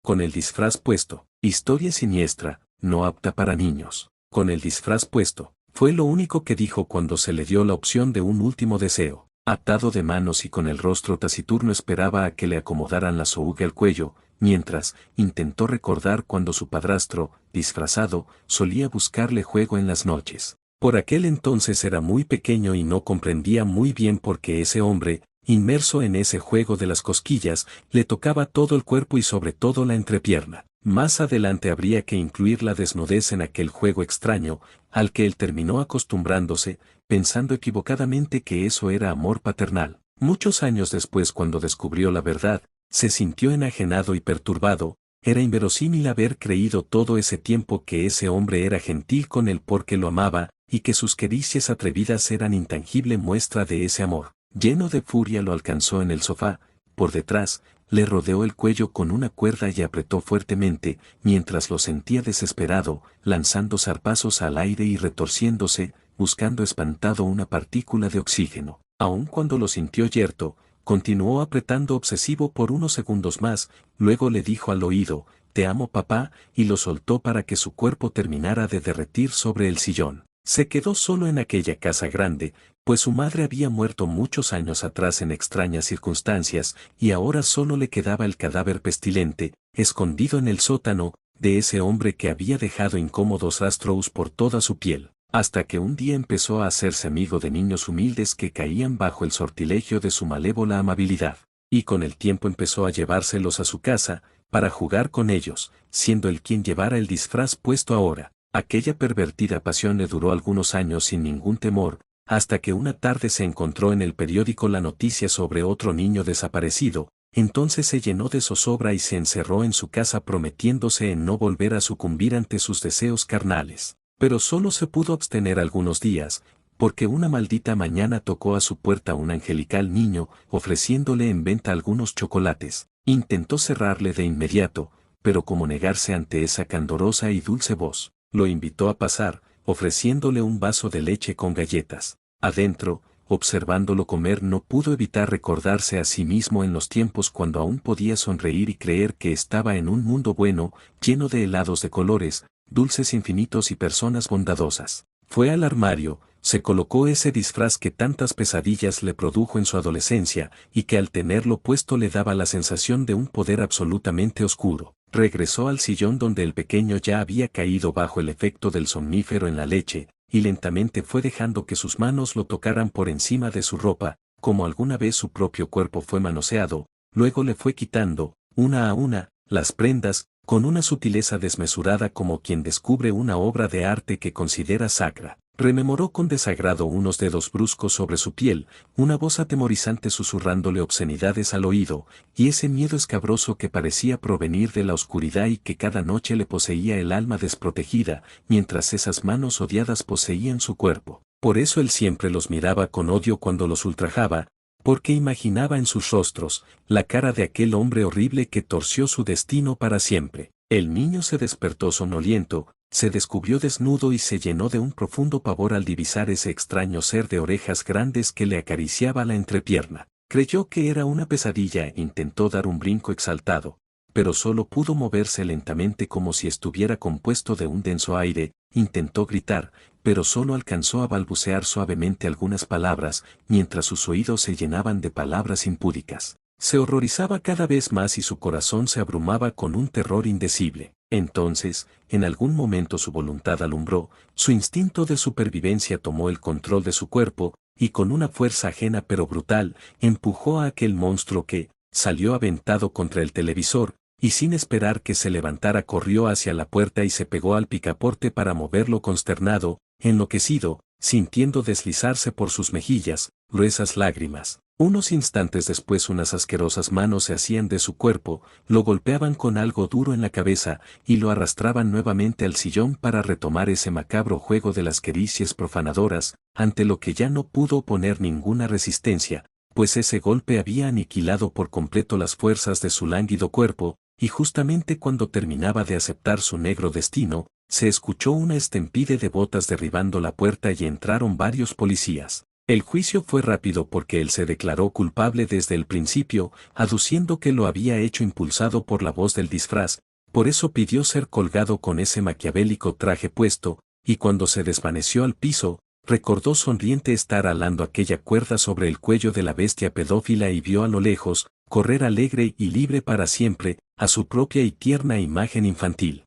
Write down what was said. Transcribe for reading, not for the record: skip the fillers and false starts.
Con el disfraz puesto. Historia siniestra, no apta para niños. Con el disfraz puesto. Fue lo único que dijo cuando se le dio la opción de un último deseo. Atado de manos y con el rostro taciturno esperaba a que le acomodaran la soga al cuello, mientras intentó recordar cuando su padrastro, disfrazado, solía buscarle juego en las noches. Por aquel entonces era muy pequeño y no comprendía muy bien por qué ese hombre, inmerso en ese juego de las cosquillas, le tocaba todo el cuerpo y sobre todo la entrepierna. Más adelante habría que incluir la desnudez en aquel juego extraño, al que él terminó acostumbrándose, pensando equivocadamente que eso era amor paternal. Muchos años después, cuando descubrió la verdad, se sintió enajenado y perturbado. Era inverosímil haber creído todo ese tiempo que ese hombre era gentil con él porque lo amaba, y que sus caricias atrevidas eran intangible muestra de ese amor. Lleno de furia lo alcanzó en el sofá, por detrás, le rodeó el cuello con una cuerda y apretó fuertemente, mientras lo sentía desesperado, lanzando zarpazos al aire y retorciéndose, buscando espantado una partícula de oxígeno. Aun cuando lo sintió yerto, continuó apretando obsesivo por unos segundos más, luego le dijo al oído, «Te amo papá», y lo soltó para que su cuerpo terminara de derretir sobre el sillón. Se quedó solo en aquella casa grande, pues su madre había muerto muchos años atrás en extrañas circunstancias, y ahora solo le quedaba el cadáver pestilente, escondido en el sótano, de ese hombre que había dejado incómodos rastros por toda su piel, hasta que un día empezó a hacerse amigo de niños humildes que caían bajo el sortilegio de su malévola amabilidad, y con el tiempo empezó a llevárselos a su casa, para jugar con ellos, siendo él quien llevara el disfraz puesto ahora. Aquella pervertida pasión le duró algunos años sin ningún temor, hasta que una tarde se encontró en el periódico la noticia sobre otro niño desaparecido. Entonces se llenó de zozobra y se encerró en su casa prometiéndose en no volver a sucumbir ante sus deseos carnales. Pero solo se pudo abstener algunos días, porque una maldita mañana tocó a su puerta un angelical niño, ofreciéndole en venta algunos chocolates. Intentó cerrarle de inmediato, pero como negarse ante esa candorosa y dulce voz. Lo invitó a pasar, ofreciéndole un vaso de leche con galletas. Adentro, observándolo comer, no pudo evitar recordarse a sí mismo en los tiempos cuando aún podía sonreír y creer que estaba en un mundo bueno, lleno de helados de colores, dulces infinitos y personas bondadosas. Fue al armario, se colocó ese disfraz que tantas pesadillas le produjo en su adolescencia, y que al tenerlo puesto le daba la sensación de un poder absolutamente oscuro. Regresó al sillón donde el pequeño ya había caído bajo el efecto del somnífero en la leche, y lentamente fue dejando que sus manos lo tocaran por encima de su ropa, como alguna vez su propio cuerpo fue manoseado. Luego le fue quitando, una a una, las prendas, con una sutileza desmesurada como quien descubre una obra de arte que considera sacra. Rememoró con desagrado unos dedos bruscos sobre su piel, una voz atemorizante susurrándole obscenidades al oído, y ese miedo escabroso que parecía provenir de la oscuridad y que cada noche le poseía el alma desprotegida, mientras esas manos odiadas poseían su cuerpo. Por eso él siempre los miraba con odio cuando los ultrajaba, porque imaginaba en sus rostros la cara de aquel hombre horrible que torció su destino para siempre. El niño se despertó somnoliento, se descubrió desnudo y se llenó de un profundo pavor al divisar ese extraño ser de orejas grandes que le acariciaba la entrepierna. Creyó que era una pesadilla e intentó dar un brinco exaltado, pero solo pudo moverse lentamente como si estuviera compuesto de un denso aire. Intentó gritar, pero solo alcanzó a balbucear suavemente algunas palabras, mientras sus oídos se llenaban de palabras impúdicas. Se horrorizaba cada vez más y su corazón se abrumaba con un terror indecible. Entonces, en algún momento su voluntad alumbró, su instinto de supervivencia tomó el control de su cuerpo, y con una fuerza ajena pero brutal, empujó a aquel monstruo que salió aventado contra el televisor, y sin esperar que se levantara corrió hacia la puerta y se pegó al picaporte para moverlo consternado, enloquecido, sintiendo deslizarse por sus mejillas gruesas lágrimas. Unos instantes después unas asquerosas manos se hacían de su cuerpo, lo golpeaban con algo duro en la cabeza, y lo arrastraban nuevamente al sillón para retomar ese macabro juego de las caricias profanadoras, ante lo que ya no pudo oponer ninguna resistencia, pues ese golpe había aniquilado por completo las fuerzas de su lánguido cuerpo, y justamente cuando terminaba de aceptar su negro destino, se escuchó una estempide de botas derribando la puerta y entraron varios policías. El juicio fue rápido porque él se declaró culpable desde el principio, aduciendo que lo había hecho impulsado por la voz del disfraz, por eso pidió ser colgado con ese maquiavélico traje puesto, y cuando se desvaneció al piso, recordó sonriente estar alando aquella cuerda sobre el cuello de la bestia pedófila y vio a lo lejos, correr alegre y libre para siempre, a su propia y tierna imagen infantil.